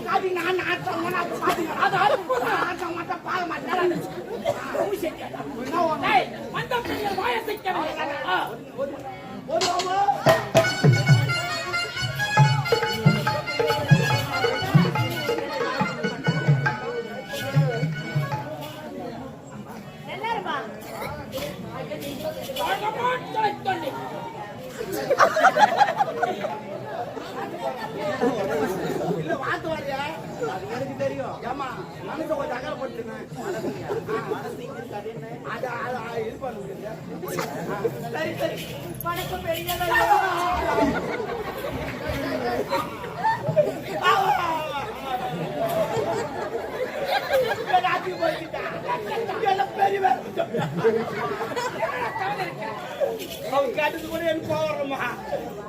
காட்டி நான் ஆட்டம் பாத்தீங்க அது ஆட்டம் மட்டும் பாக்க மாட்டேன் இல்ல வாத்து வாரியா எனக்கு தெரியும் ஏமா மனசை கொஞ்சம் அகலப்படுத்துனேன் சரி சரி வணக்கம் பெரிய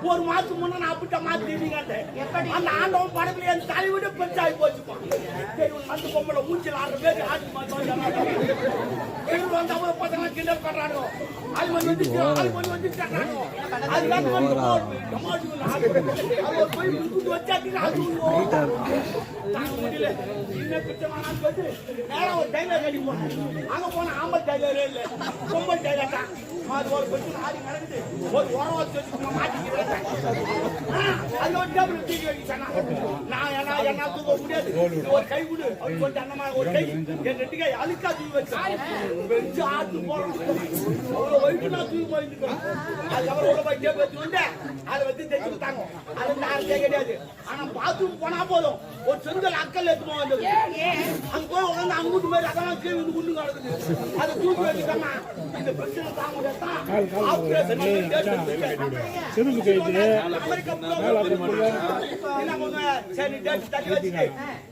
ஒரு மாசம் முன்ன நான் அப்படிட்ட மாத்திட்டீங்க அந்த ஆண்டவன் படத்துல என் தலைவிட பெருசாகி போச்சுப்பான் அந்த பொம்பளை மூஞ்சில் ஆடுற பேரு ஆட்டு வந்து அவங்க பசங்க கிண்டல் பண்றாங்க அது வந்து அங்க போன ஆம்பல் டைலரே இல்ல பொம்பல் டைலர் தான் ஒரு கொஞ்சம் ஆடி நடக்குது ஒரு உரம் வச்சு மாட்டிக்கிறேன் அது ஒரு டேபிள் தூக்கி வைக்கிட்டானா நான் என்ன தூக்க முடியாது ஒரு கை கொடு அவர் கொஞ்சம் அண்ணமா ஒரு கை என் ரெண்டு கை அழுக்கா தூக்கி வச்சு ஆட்டு போறோம் அவ்வளோ வயிற்று நான் தூக்கி போயிருக்கேன் அதுக்கப்புறம் உள்ள போய் டேபிள் வச்சு வந்து அதை வச்சு தைச்சு கொடுத்தாங்க அது யாருக்கே கிடையாது ஆனா பாத்ரூம் போனா போதும் ஒரு செங்கல் அக்கல் எடுத்துமா வந்தது அங்க போய் உட்காந்து அங்குட்டு மாதிரி அதெல்லாம் கீழே வந்து குண்டு கிடக்குது அதை தூக்கி வச்சுட்டாங்க இந்த பிரச்சனை தாங்க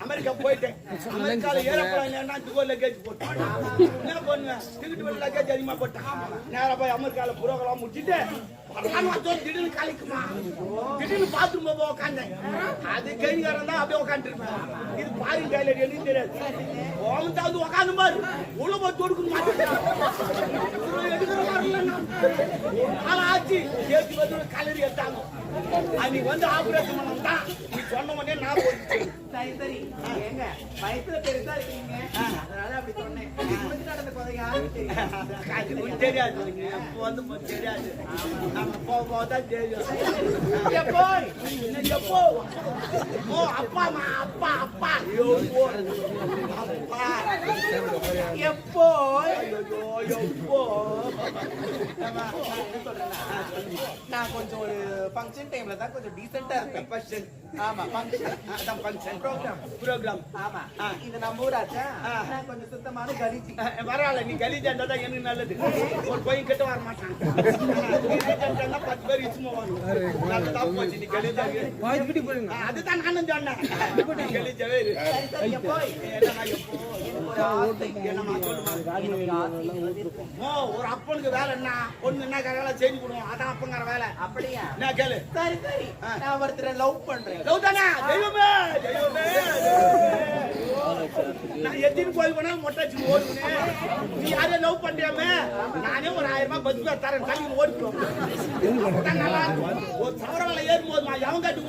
அமெரிக்கா போயிட்டேன் அமெரிக்கால ஏரோப்ளேன் லக்கேஜ் போட்டேன் என்ன பண்ணுவேன் டிக்கெட் லக்கேஜ் அதிகமா போட்டேன் நேரா போய் அமெரிக்கால புரோகிராம் முடிச்சுட்டு திடீர்னு கலைக்குமா திடீர்னு பாத்ரூம் போய் உட்காந்தேன் அது கைகாரன் தான் அப்படியே உட்காந்துருப்பேன் இது பாரின் டைலர் எனக்கு தெரியாது வந்து உட்காந்து பாரு உள்ள போய் தொடுக்கணும் ஆச்சு ஏற்றி வந்து கலரி எடுத்தாங்க அன்னைக்கு வந்து ஆபரேஷன் பண்ணா நீ சொன்ன உடனே நான் போயிடுச்சு சரி சரி ஏங்க வயசுல பெருசா இருக்கீங்க அதனால அப்படி சொன்னேன் நடந்த போதை யாரும் தெரியாது வந்து தெரியாது நம்ம போதான் தெரியும் எப்போ ஓ அப்பா அப்பா அப்பா அப்பா எப்போ எப்போ நான் கொஞ்சம் ஒரு ஃபங்க்ஷன் டைம்ல தான் கொஞ்சம் டீசென்ட்டா இருப்பேன் ஃபங்க்ஷன் ஆமா ஃபங்க்ஷன் அதான் ஃபங்க்ஷன் ப்ரோக்ராம் ஆமா இது நம்ம ஊராச்சா நான் கொஞ்சம் சுத்தமான கலிஜி பரவாயில்ல நீ கலிஜாண்டா தான் எனக்கு நல்லது ஒரு பையன் கிட்ட வர மாட்டான் 10 பேர் இச்சுமா வரும் தப்பு வச்சு நீ கலிஜா அதுதான் நானும் சொன்னேன் கலிஜாவே ஒரு அப்பனுக்கு வேலை என்ன பொண்ணு என்ன வேலை செஞ்சு கொடுவோம் அதான் அப்பங்கிற வேலை அப்படியா நான் கேளு சரி சரி நான் ஒருத்தரை லவ் பண்றேன் லவ் தானே தெய்வமே தெய்வமே நான் எத்தனை போய் போனா மொட்டாச்சு ஓடுனேன் நீ யாரையும் லவ் பண்றியாமே நானே ஒரு 1000 ரூபாய் பஸ் பேர் தரேன் தள்ளி ஓடிப்போம் ஒரு சவரவலை ஏறும்போது நான் எவன் காட்டி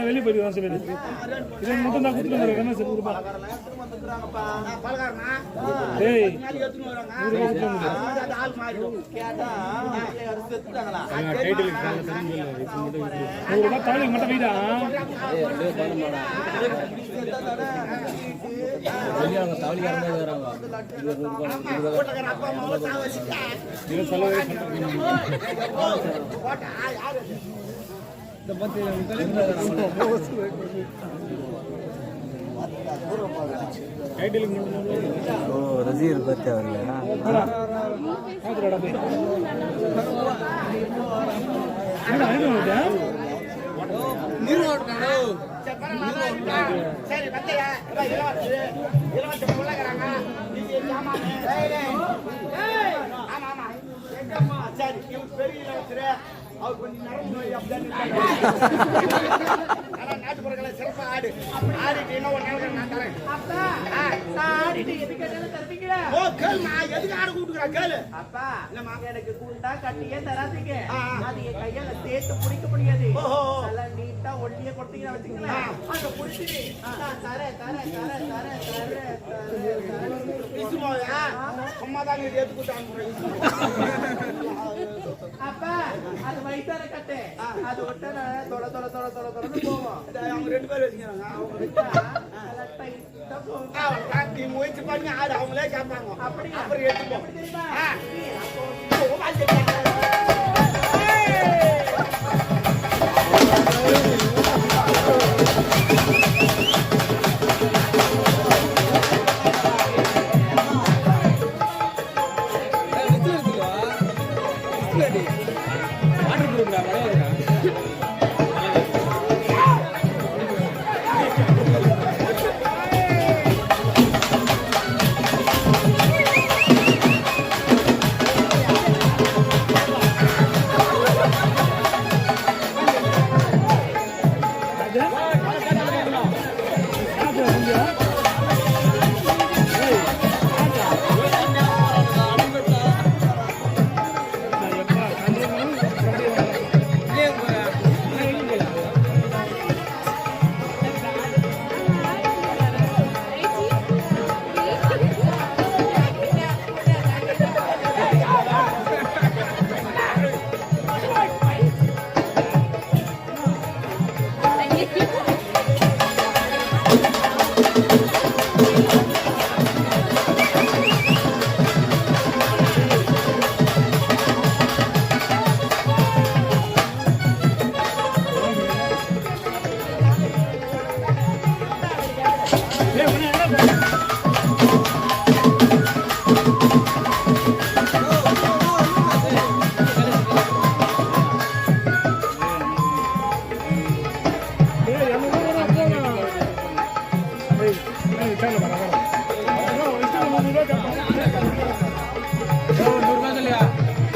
வெளியே போயிடுவான் சொல்லி இதன் மட்டும் தான் கொடுத்துருங்க தாலிக்கு மட்டும் வீடா ரசிகர் பத்தி சரி பரவாயில்ல இருக்கா சரி வந்தையா இலவசம் உள்ளகிறாங்க நீங்க ஆமாமே ஆமா ஆமா எங்கம்மா சரி இவங்க பெரிய இலவசர் அவர் கொஞ்சம் நரம்பு நோய் அப்படின்னு ஆனா நாட்டுப்புறங்களை சிறப்பா ஆடிட்டு என்ன ஒரு நேரம் நான் தரேன் அப்பா நான் ஆடிட்டு எதுக்கு கேட்டாலும் தருவீங்களா ஓ கேளுமா எதுக்கு ஆட கூப்பிட்டுக்கிறா கேளு அப்பா எனக்கு குண்டா கட்டியே தராதீங்க அது என் கையால சேர்த்து பிடிக்க முடியாது நல்லா நீட்டா ஒல்லியே கொடுத்தீங்கன்னா வச்சுங்களேன் அந்த பிடிச்சிட்டு சும்மா தாங்க ஏத்து கூட்டாங்க அப்பா அது வயிற்றார கட்டு அது விட்ட தொட தொட தொட தொட தொடர்ந்து போவோம் அவங்க 2 பேரும் வச்சுக்கிறாங்க நீ முயற்சி பண்ணி ஆடு அவங்களே கேட்பாங்க அப்படி அப்புறம் எடுத்துப்போம்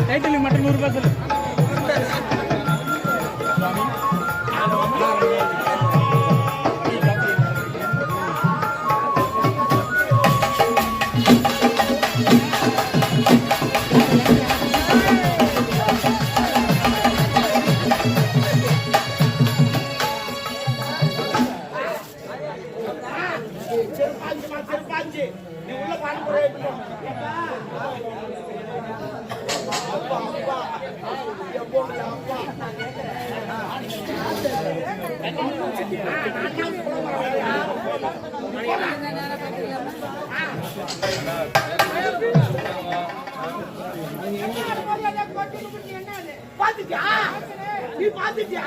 டைட்டில் மட்டும் 100 ரூபாய் சொல்லு செருப்பாச்சு நீ உள்ள பாடு அப்பா அப்பா அப்பா பாத்துட்டியா நீ பாத்துட்டியா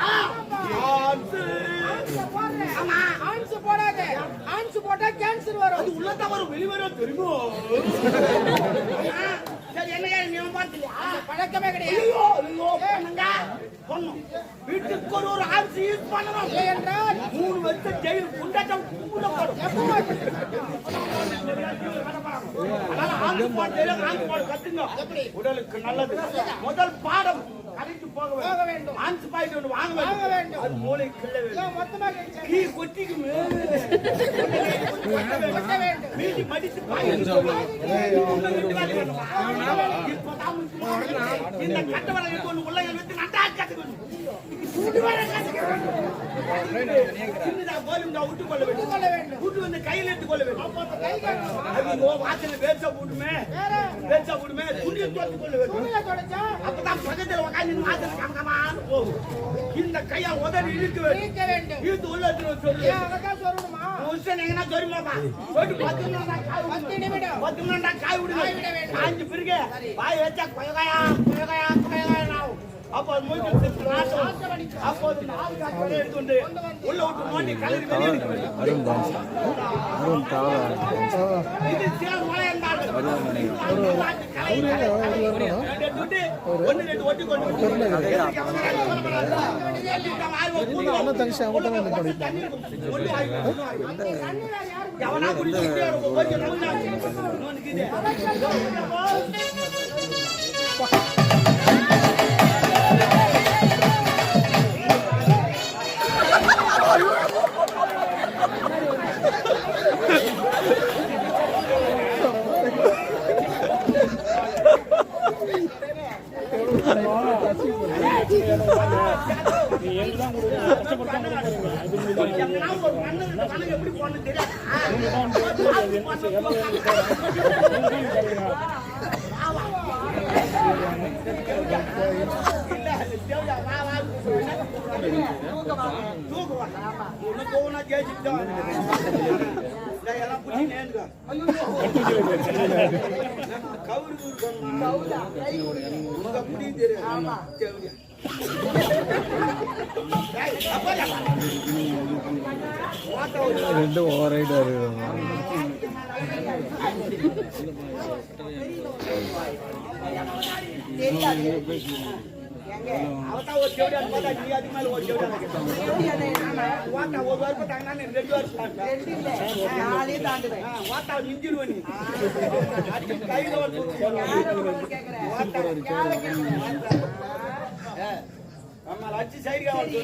ஆமா ஆன்ஸ் போடாத ஆன்ஸ் போட்டா கேன்சர் வரும் அது உள்ள தவறு வெளிவரும் தெரியுமோ சரி என்ன நீ பாத்துட்டியா பழக்கமே கிடையாது ஐயோ ஐயோ பண்ணுங்க பொண்ணும் வீட்டுக்கு ஒரு ஆன்ஸ் யூஸ் பண்ணணும் என்றால் 3 வருஷம் ஜெயில் குண்டாட்டம் கூடப்படும் உடலுக்கு நல்லது முதல் பாடம் கரைக்கு போக வேண்டும் ஆன்ஸ் பாயிட்டு ஒன்று வாங்க வேண்டும் அது மூளை கிள்ள வேண்டும் கீ கொட்டிக்கு மீதி மடித்து இந்த கட்டவரை கொண்டு உள்ள எடுத்து நட்டா கட்டுக்கணும் விட்டு கொள்ள வேண்டும் விட்டு வந்து கையில் எடுத்துக் கொள்ள வேண்டும் வாசல வேர்ச்சா போட்டுமே துணியை தோத்து கொள்ள வேண்டும் அப்பதான் பக்கத்தில் உட்காந்து வாசல கமகமான்னு போகும் இந்த கையா உதறி இழுக்க வேண்டும் இழுத்து உள்ள சொல்லு எங்கன்னா சொல்லுமாப்பா போயிட்டு 10 நிமிடம் காய் விடுங்க காய்ஞ்சு பிறகு வாய் வச்சா கொயகாயா அப்போ அப்போது எடுத்துட்டு உள்ள விட்டு நோண்டி கலரி வெளியே அருண் டாவரா இது சில மழை இருந்தாலும் நீ எங்கதான் கஷ்டப்பட்டு எப்படி போன தெரியாது ரெண்டும் ஓவரைடா இருக்கு அவதான் ஒரு ஜோடியான் போட்டா நீ அதுக்கு மேல ஒரு ஜோடியான் வாட்டா ஒரு வாரம் தாங்க 2 வருஷம் வாட்டா மிஞ்சிடுவ நீ அதுக்கு கையில அம்மா அச்சி சைடுகா வந்து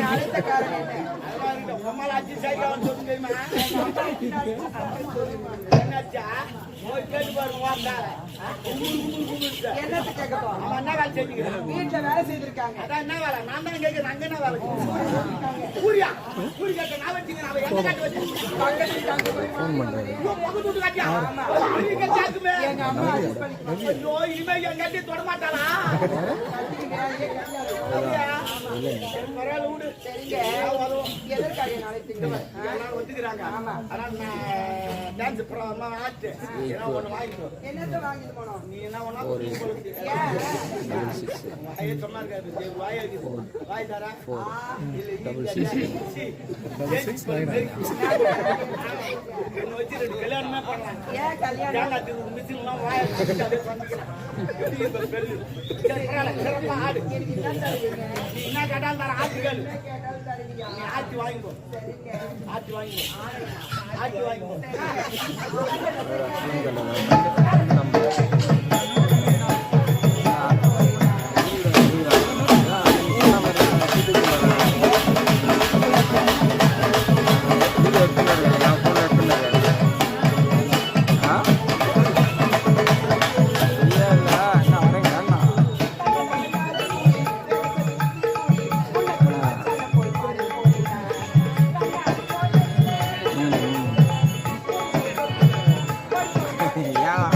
அழைத்த காரணம் என்ன அம்மா அச்சி சைடுகா வந்து தெரியுமா என்னாச்சா போய் கேட்டு பாருங்க வாட்டா என்னத்தை கேட்கப்போம் அவன் என்ன வேலை செஞ்சுக்கிறான் வீட்டுல வேலை செய்திருக்காங்க அதான் என்ன வேலை நான் தான் கேட்கிறேன் அங்க என்ன வேலை கூரியா கூரி கேட்க நான் வச்சுக்கிறேன் அவன் எங்க காட்டு வச்சு ஃபோன் பண்றாரு பக்கத்து வீட்டு காட்டியா நீங்க கேட்குமே எங்க அம்மா adjust பண்ணிக்குவாங்க. ஐயோ இனிமே என் கட்டி தொட மாட்டாளா பரவாயில்ல விடு சரிங்க வரும் எதற்காக நாளைக்கு எல்லாரும் வந்துக்கிறாங்க ஆனா நான் டான்ஸ் ப்ரோமா ஆச்சு ஏன்னா ஒண்ணு வாங்கிக்கோ என்னத்தை வாங்கிட்டு போனோம் நீ என்ன ஒண்ணா வாயை சொன்னா இருக்காது வாய் இருக்குது வாய் தரா என்ன வச்சு 2 கல்யாணமே பண்ணலாம் ஏன் கல்யாணம் ஏன்னாத்துக்கு மிஷின்லாம் வாயை வச்சுட்டு அப்படியே பண்ணிக்கிறேன் எப்படி இந்த பெல்லு சரி பரவாயில்ல சிறப்பா ஆடு எனக்கு என்ன தருவீங்க நீ என்ன கேட்டாலும் தர ஆட்டுகள் கேட்டாலும் தருவீங்க நீ ஆட்டி வாங்கிக்கோ ஆட்டி வாங்கிக்கோ ஆட்டி வாங்கிக்கோ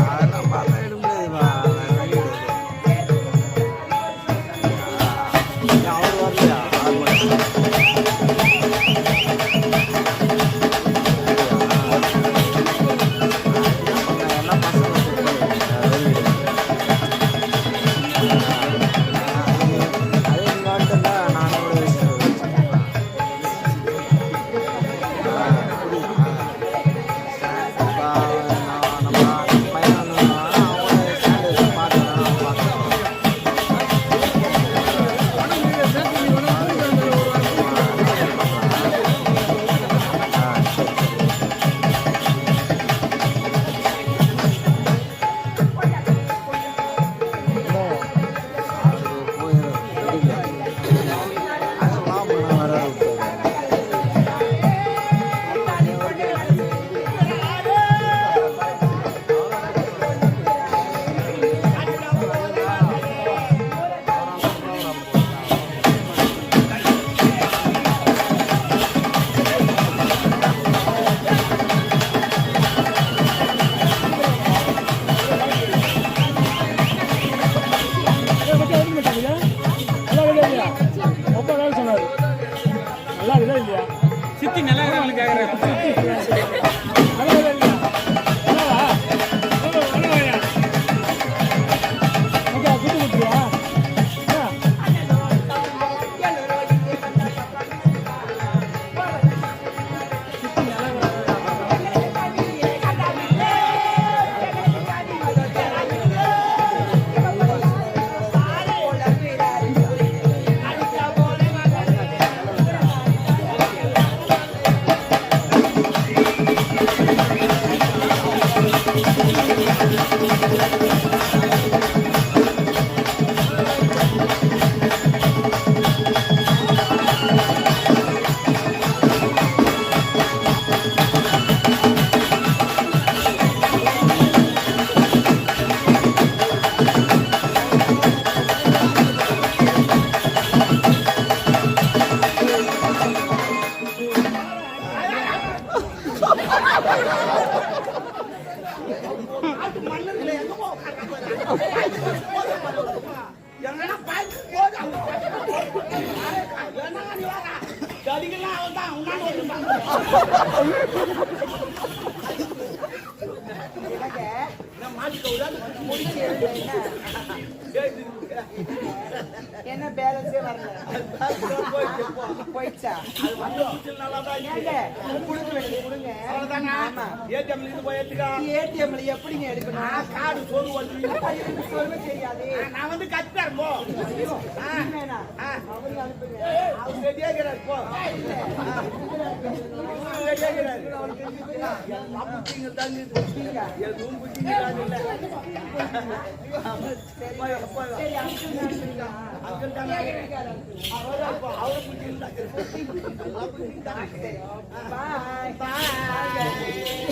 அதெல்லாம் பார்த்தா எடுக்க முடியாது என்னங்க? நான் மாட்டிக்க விடாது. முடிச்சு எழுந்து என்ன பேலன்ஸே வரல. போயிடுச்சா? அது வந்து முடிச்சது நல்லாதான் இருக்கு. ஏங்க கொடுக்க வேண்டியது கொடுங்க. அவ்வளவுதாங்க. ஆமா. ATM ல இருந்து போய் எடுத்துக்கோ. ஏடிஎம்ல எப்படிங்க எடுக்கணும்? கார்டு சொல்லு வந்து. சொல்ல தெரியாது. நான் வந்து கத்துறேன் போ. வேணா. ஆ. அவரையும் அனுப்புங்க. அவர் ரெடியா இருக்கிறார் போ. ரெடியா இருக்கிறார். அப்படிங்க தாங்க எதுவும் புத்திங்கிறாங்க இல்ல. போய் போய் அங்கிள் தாங்க அவரை புத்திங்க பாய். பாய்.